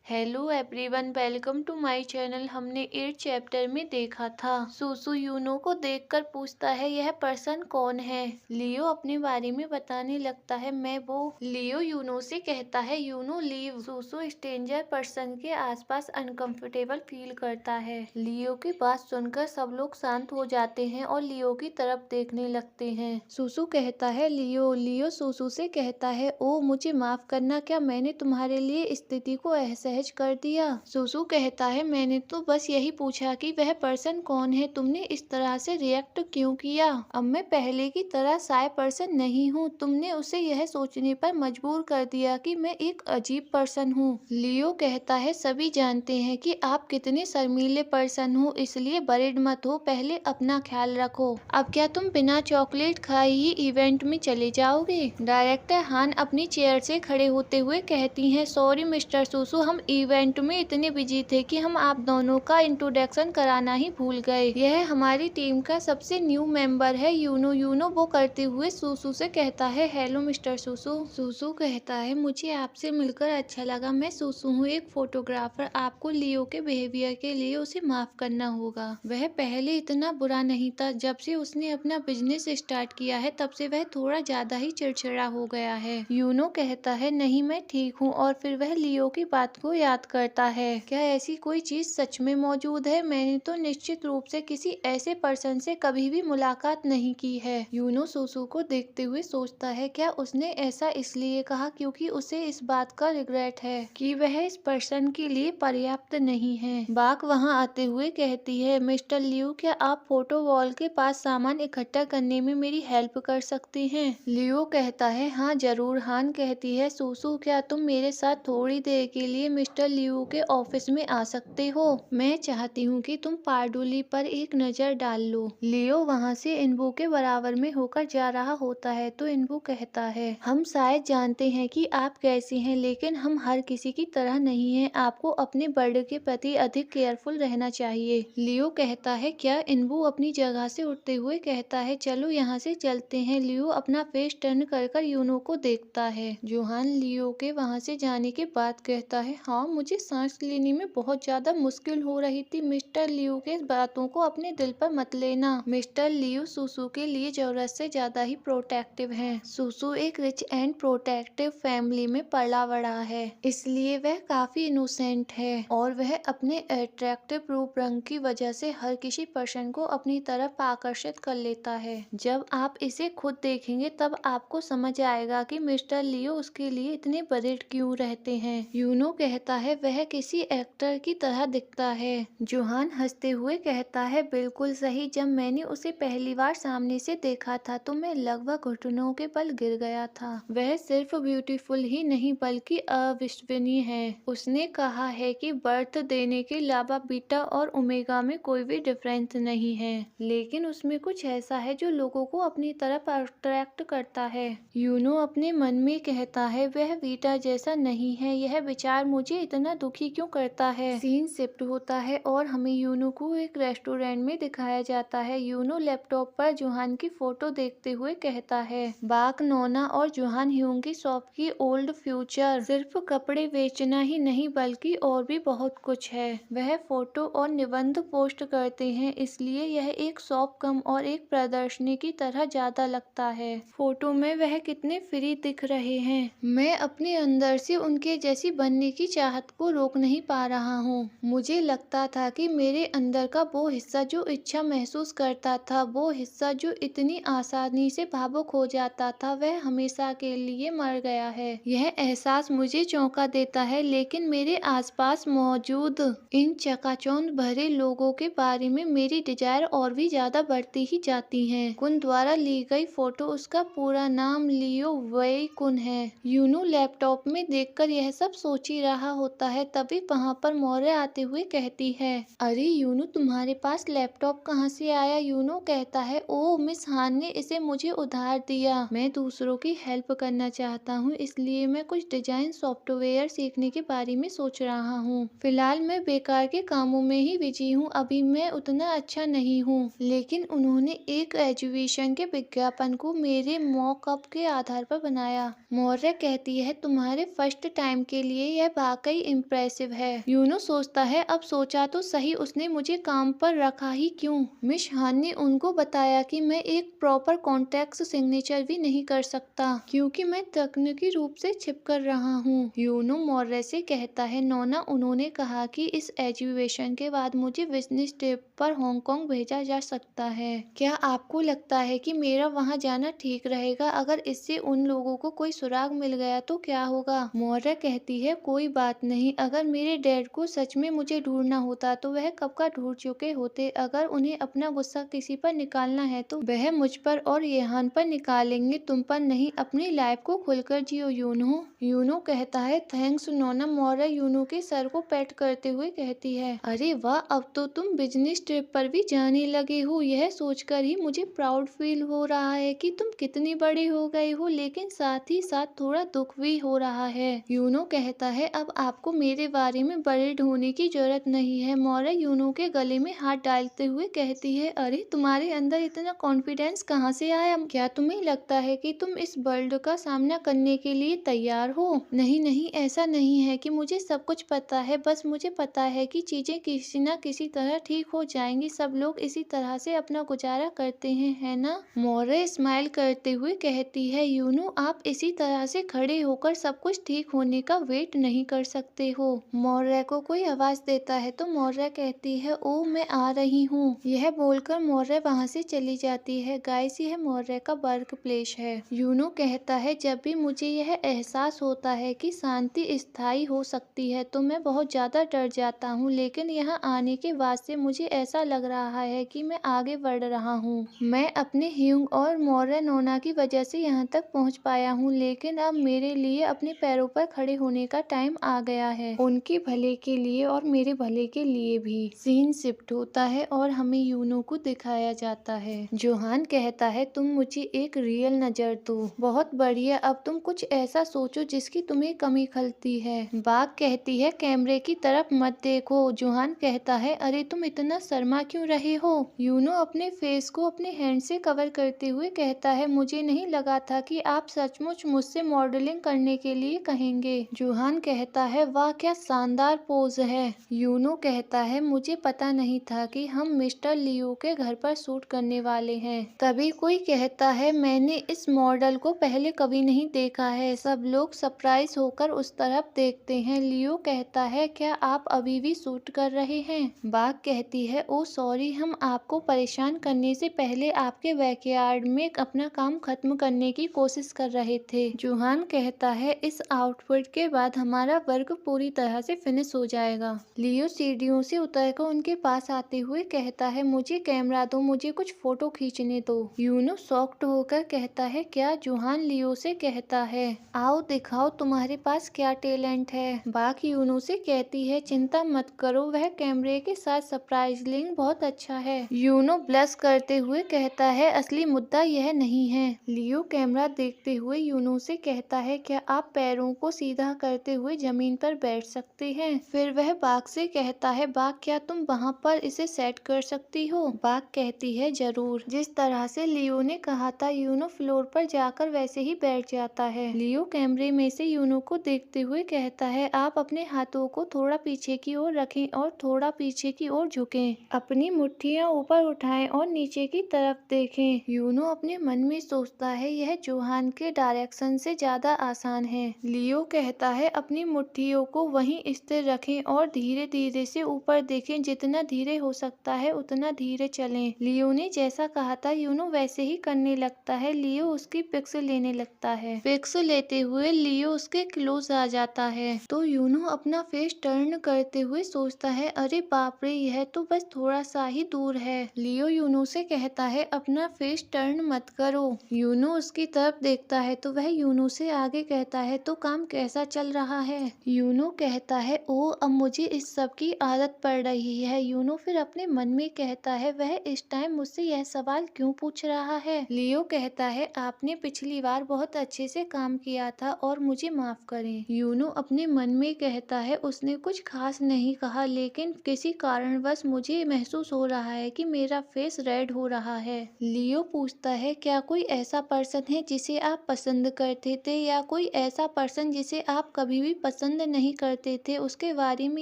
Hello everyone, welcome to my channel. हमने 8 chapter में देखा था सुसु यूनो को देखकर पूछता है यह पर्सन कौन है। लियो अपने बारे में बताने लगता है, मैं वो। लियो यूनो से कहता है यूनो लीव। सुसु स्ट्रेंजर पर्सन के आसपास अनकंफर्टेबल फील करता है। लियो की बात सुनकर सब लोग शांत हो जाते हैं और लियो की तरफ देखने लगते हैं। सुसु कहता है लियो। लियो सुसु से कहता है ओ मुझे माफ करना, क्या मैंने तुम्हारे लिए स्थिति को असहज कर दिया। सुसु कहता है मैंने तो बस यही पूछा कि वह पर्सन कौन है, तुमने इस तरह से रिएक्ट क्यों किया। अब मैं पहले की तरह शाय पर्सन नहीं हूँ, तुमने उसे यह सोचने पर मजबूर कर दिया कि मैं एक अजीब पर्सन हूँ। लियो कहता है सभी जानते हैं कि आप कितने शर्मीले पर्सन हो, इसलिए वरीड मत हो, पहले अपना ख्याल रखो। अब क्या तुम बिना चॉकलेट खाए ही इवेंट में चले जाओगे। डायरेक्टर हान अपनी चेयर से खड़े होते हुए कहती हैं सॉरी मिस्टर सुसु, हम इवेंट में इतने बिजी थे कि हम आप दोनों का इंट्रोडक्शन कराना ही भूल गए। यह हमारी टीम का सबसे न्यू मेंबर है यूनो। यूनो वो करते हुए सुसु से कहता है हेलो मिस्टर सुसु। सुसु कहता है मुझे आपसे मिलकर अच्छा लगा, मैं सुसु हूँ, एक फोटोग्राफर। आपको लियो के बिहेवियर के लिए उसे माफ करना होगा। वह पहले इतना बुरा नहीं था, जब से उसने अपना बिजनेस स्टार्ट किया है तब से वह थोड़ा ज्यादा ही चिड़चिड़ा हो गया है। यूनो कहता है नहीं मैं ठीक हूँ, और फिर वह लियो की बात को याद करता है। क्या ऐसी कोई चीज सच में मौजूद है? मैंने तो निश्चित रूप से किसी ऐसे पर्सन से कभी भी मुलाकात नहीं की है। यूनो सुसु को देखते हुए सोचता है क्या उसने ऐसा इसलिए कहा क्योंकि उसे इस बात का रिग्रेट है कि वह इस पर्सन के लिए पर्याप्त नहीं है। बाक वहाँ आते हुए कहती है मिस्टर लियो, क्या आप फोटो वॉल के पास सामान इकट्ठा करने में मेरी हेल्प कर सकते हैं। लियो कहता है हाँ जरूर। हान कहती है सुसु, क्या तुम मेरे साथ थोड़ी देर के लिए मिस्टर लियो के ऑफिस में आ सकते हो। मैं चाहती हूँ कि तुम पार्डुली पर एक नजर डाल लो। लियो वहाँ से इनबू के बराबर में होकर जा रहा होता है तो इनबू कहता है हम शायद जानते हैं कि आप कैसे हैं, लेकिन हम हर किसी की तरह नहीं हैं। आपको अपने बर्थडे के प्रति अधिक केयरफुल रहना चाहिए। लियो कहता है क्या। इनबू अपनी जगह से उठते हुए कहता है चलो यहाँ से चलते हैं। लियो अपना फेस टर्न कर यूनो को देखता है। जोहान लियो के वहाँ से जाने के बाद कहता है हाँ मुझे सांस लेने में बहुत ज्यादा मुश्किल हो रही थी। मिस्टर लियो के बातों को अपने दिल पर मत लेना। मिस्टर लियो सुसु के लिए जरूरत से ज्यादा ही प्रोटेक्टिव हैं। सुसु एक रिच एंड प्रोटेक्टिव फैमिली में पला बड़ा है, इसलिए वह काफी इनोसेंट है और वह अपने अट्रैक्टिव रूप रंग की वजह से हर किसी पर्सन को अपनी तरफ आकर्षित कर लेता है। जब आप इसे खुद देखेंगे तब आपको समझ आएगा कि मिस्टर लियो उसके लिए इतने बरीड क्यों रहते हैं। यूनो कहता है वह किसी एक्टर की तरह दिखता है। जोहान हंसते हुए कहता है बिल्कुल सही, जब मैंने उसे पहली बार सामने से देखा था तो मैं लगभग घुटनों के बल गिर गया था। वह सिर्फ ब्यूटीफुल ही नहीं बल्कि अविश्वसनीय है। उसने कहा है कि बर्थ देने के अलावा बीटा और ओमेगा में कोई भी डिफरेंस नहीं है, लेकिन उसमें कुछ ऐसा है जो लोगों को अपनी तरफ अट्रैक्ट करता है। यूनो अपने मन में कहता है वह बीटा जैसा नहीं है। यह विचार मुझे इतना दुखी क्यों करता है। सीन शिफ्ट होता है और हमें यूनो को एक रेस्टोरेंट में दिखाया जाता है। यूनो लैपटॉप पर जोहान की फोटो देखते हुए कहता है बाक नोना और जोहान ह्यूंग की शॉप की ओल्ड फ्यूचर सिर्फ कपड़े बेचना ही नहीं बल्कि और भी बहुत कुछ है। वह फोटो और निबंध पोस्ट करते हैं, इसलिए यह एक शॉप कम और एक प्रदर्शनी की तरह ज्यादा लगता है। फोटो में वह कितने फ्री दिख रहे हैं। मैं अपने अंदर से उनके जैसी बनने की चाहत को रोक नहीं पा रहा हूँ। मुझे लगता था कि मेरे अंदर का वो हिस्सा जो इच्छा महसूस करता था, वो हिस्सा जो इतनी आसानी से भावुक हो जाता था, वह हमेशा के लिए मर गया है। यह एहसास मुझे चौंका देता है, लेकिन मेरे आसपास मौजूद इन चकाचौंध भरे लोगों के बारे में मेरी डिजायर और भी ज्यादा बढ़ती ही जाती है। कुन द्वारा ली गई फोटो, उसका पूरा नाम लियो वेई कुन है। यूनो लैपटॉप में देखकर यह सब सोच ही रहा होता है, तभी वहाँ पर मौर्य आते हुए कहती है अरे यूनो तुम्हारे पास लैपटॉप कहाँ से आया। यूनो कहता है ओह मिस हान ने इसे मुझे उधार दिया। मैं दूसरों की हेल्प करना चाहता हूँ, इसलिए मैं कुछ डिजाइन सॉफ्टवेयर सीखने के बारे में सोच रहा हूँ। फिलहाल मैं बेकार के कामों में ही बिजी हूँ, अभी मैं उतना अच्छा नहीं हूँ। लेकिन उन्होंने एक एजुकेशन के विज्ञापन को मेरे मॉकअप के आधार पर बनाया। मौर्य कहती है तुम्हारे फर्स्ट टाइम के लिए यह वाकई इम्प्रेसिव है। यूनो सोचता है अब सोचा तो सही, उसने मुझे काम पर रखा ही क्यों। मिस हान ने उनको बताया कि मैं एक प्रॉपर कॉन्ट्रैक्ट सिग्नेचर भी नहीं कर सकता क्योंकि मैं तकनीकी रूप से छिप कर रहा हूँ। यूनो मौर्य से कहता है नोना, उन्होंने कहा कि इस एजुकेशन के बाद मुझे बिजनेस ट्रिप पर हांगकांग भेजा जा सकता है। क्या आपको लगता है कि मेरा वहां जाना ठीक रहेगा? अगर इससे उन लोगों को कोई सुराग मिल गया तो क्या होगा? मौर्य कहती है कोई बात नहीं, अगर मेरे डैड को सच में मुझे ढूंढना होता तो वह कब का ढूंढ चुके होते। अगर उन्हें अपना गुस्सा किसी पर निकालना है तो वह मुझ पर और येहान पर निकालेंगे, तुम पर नहीं। अपनी लाइफ को खुलकर जियो यूनो। यूनो कहता है थैंक्स नोना। मौर्य यूनो के सर को पैट करते हुए कहती है अरे वाह, अब तो तुम बिजनेस ट्रिप पर भी जाने लगे हो। यह सोचकर ही मुझे प्राउड फील हो रहा है कि तुम कितनी बड़े हो गए हो, लेकिन साथ ही साथ थोड़ा दुख भी हो रहा है। यूनो कहता है अब आपको मेरे बारे में बरीड होने की जरूरत नहीं है। मौर्य यूनो के गले में हाथ डालते हुए कहती है अरे तुम्हारे अंदर इतना कॉन्फिडेंस कहाँ से आया? क्या तुम्हें लगता है कि तुम इस वर्ल्ड का सामना करने के लिए तैयार हो? नहीं नहीं, ऐसा नहीं है कि मुझे सब कुछ पता है, बस मुझे पता है कि चीजें किसी न किसी तरह ठीक हो जाएंगी। सब लोग इसी तरह से अपना गुजारा करते हैं, है ना? मौर्य स्माइल करते हुए कहती है यूनो, आप इसी तरह से खड़े होकर सब कुछ ठीक होने का वेट नहीं कर सकते हो। मौर्य को कोई आवाज देता है तो मौर्य कहती है ओ मैं आ रही हूँ। यह बोलकर मौर्य वहाँ से चली जाती है। गाइस, यह मौर्य का वर्क प्लेस है। यूनो कहता है जब भी मुझे यह एहसास होता है कि शांति स्थायी हो सकती है तो मैं बहुत ज्यादा डर जाता हूँ, लेकिन यहाँ आने के बाद से मुझे ऐसा लग रहा है कि मैं आगे बढ़ रहा हूँ। मैं अपने ह्यूंग और मौर्य नोना की वजह से यहाँ तक पहुँच पाया हूँ, लेकिन अब मेरे लिए अपने पैरों पर खड़े होने का टाइम आ गया है, उनके भले के लिए और मेरे भले के लिए भी। सीन शिफ्ट होता है और हमें यूनो को दिखाया जाता है। जोहान कहता है तुम मुझे एक रियल नजर दो। बहुत बढ़िया, अब तुम कुछ ऐसा सोचो जिसकी तुम्हें कमी खलती है। बाघ कहती है कैमरे की तरफ मत देखो। जोहान कहता है अरे तुम इतना शर्मा क्यों रहे हो? यूनो अपने फेस को अपने हैंड से कवर करते हुए कहता है मुझे नहीं लगा था कि आप सचमुच मुझसे मॉडलिंग करने के लिए कहेंगे। जोहान कहता है वाह क्या शानदार पोज है। यूनो कहता है मुझे पता नहीं था कि हम मिस्टर लियो के घर पर शूट करने वाले हैं। तभी कोई कहता है मैंने इस मॉडल को पहले कभी नहीं देखा है। सब लोग सरप्राइज होकर उस तरफ देखते हैं। लियो कहता है क्या आप अभी भी शूट कर रहे हैं? बाघ कहती है ओ सॉरी, हम आपको परेशान करने से पहले आपके बैकयार्ड में अपना काम खत्म करने की कोशिश कर रहे थे। जोहान कहता है इस आउटफिट के बाद हमारा वर्क पूरी तरह से फिनिश हो जाएगा। लियो सीढ़ियों से उतरकर उनके पास आते हुए कहता है मुझे कैमरा दो, मुझे कुछ फोटो खींचने दो। यूनो शॉक्ड होकर कहता है क्या? जोहान लियो से कहता है आओ दिखाओ तुम्हारे पास क्या टैलेंट है। बाघ यूनो से कहती है चिंता मत करो, वह कैमरे के साथ सरप्राइजिंग बहुत अच्छा है। यूनो ब्लश करते हुए कहता है असली मुद्दा यह नहीं है। लियो कैमरा देखते हुए यूनो से कहता है क्या आप पैरों को सीधा करते हुए जमीन पर बैठ सकते हैं? फिर वह बाघ से कहता है बाघ क्या तुम वहाँ पर इसे सेट कर सकती हो? बाघ कहती है जरूर। जिस तरह से लियो ने कहा था यूनो फ्लोर पर जाकर वैसे ही बैठ जाता है। लियो कैमरे में से यूनो को देखते हुए कहता है आप अपने हाथों को थोड़ा पीछे की ओर रखें और थोड़ा पीछे की ओर झुकें। अपनी मुट्ठियां ऊपर उठाएं और नीचे की तरफ देखें। यूनो अपने मन में सोचता है यह जोहान के डायरेक्शन से ज्यादा आसान है। लियो कहता है अपनी मुट्ठियों को वहीं स्थिर रखें और धीरे धीरे से ऊपर देखें, जितना धीरे हो सकता है उतना धीरे चलें। लियो ने जैसा कहा था यूनो वैसे ही करने लगता है। लियो उसकी पिक्स लेने लगता है। पिक्स लेते हुए लियो उसके क्लोज आ जाता है तो यूनो अपना फेस टर्न करते हुए सोचता है अरे बाप रे, यह तो बस थोड़ा सा ही दूर है। लियो यूनो से कहता है अपना फेस टर्न मत करो। यूनो उसकी तरफ देखता है तो वह यूनो से आगे कहता है तो काम कैसा चल रहा है? यूनो कहता है ओ अब मुझे इस सब की आदत पड़ रही है। यूनो फिर अपने मन में कहता है वह इस टाइम मुझसे यह सवाल क्यों पूछ रहा है? लियो कहता है आपने पिछली बार बहुत अच्छे से काम किया था और मुझे माफ करें। यूनो अपने मन में कहता है उसने कुछ खास नहीं कहा, लेकिन किसी कारणवश मुझे महसूस हो रहा है कि मेरा फेस रेड हो रहा है। लियो पूछता है क्या कोई ऐसा पर्सन है जिसे आप पसंद करते थे या कोई ऐसा पर्सन जिसे आप कभी भी पसंद पसंद नहीं करते थे उसके बारे में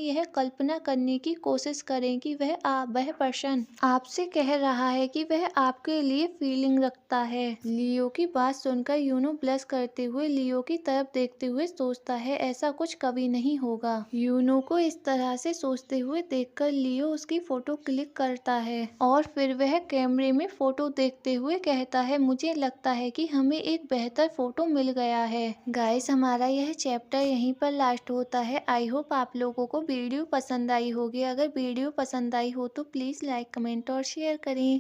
यह कल्पना करने की कोशिश करें कि वह पर्सन आपसे कह रहा है कि वह आपके लिए फीलिंग रखता है। लियो की बात सुनकर यूनो ब्लश करते हुए लियो की तरफ देखते हुए सोचता है ऐसा कुछ कभी नहीं होगा। यूनो को इस तरह से सोचते हुए देखकर लियो उसकी फोटो क्लिक करता है और फिर वह कैमरे में फोटो देखते हुए कहता है मुझे लगता है कि हमें एक बेहतर फोटो मिल गया है। गाइस, हमारा यह चैप्टर यहीं पर लास्ट होता है। आई होप आप लोगों को वीडियो पसंद आई होगी। अगर वीडियो पसंद आई हो तो प्लीज लाइक, कमेंट और शेयर करें।